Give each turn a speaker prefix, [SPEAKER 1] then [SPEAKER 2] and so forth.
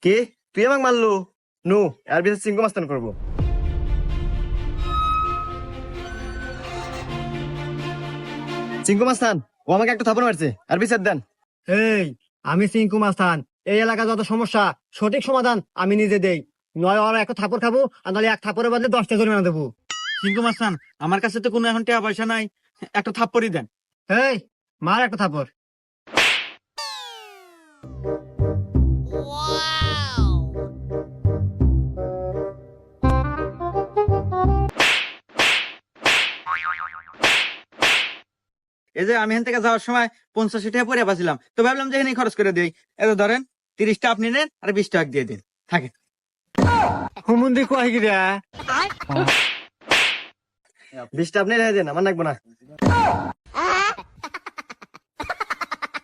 [SPEAKER 1] কে তুই আমাকে মারলো? নো, এর বিচার চিঙ্কু মাস্তান করবো। চিঙ্কু মাস্তান, ও আমাকে একটা থাপড় মারছে, আর বিচার দেন।
[SPEAKER 2] এই, আমি সিংকু মাস্তান। এই এলাকা যত সমস্যা সঠিক সমাধান আমি নিজে দেই। নয় ওরা এক থাপড় খাবো, আর নাহলে এক থাপড়ের বদলে 10টা জরিমানা দেবো।
[SPEAKER 3] সিংকু মাস্তান, আমার কাছে তো কোনো এখন টাকা পয়সা নাই, একটা থাপ্পড়ই দেন।
[SPEAKER 2] এই, মার একটা থাপড়।
[SPEAKER 3] এই যে আমি এখান থেকে যাওয়ার সময় 85 টাকা পরে পাচ্ছিলাম, তো ভাবলাম যে এখানে খরচ করে দিই। এত ধরেন 30টা আপনি নেন আর 20 টাকা দিয়ে দিন, থাকে।
[SPEAKER 2] হুমুন্দি কয় গিরা?
[SPEAKER 1] 20টা আপনি রেখে দেন, আমার লাগবে না।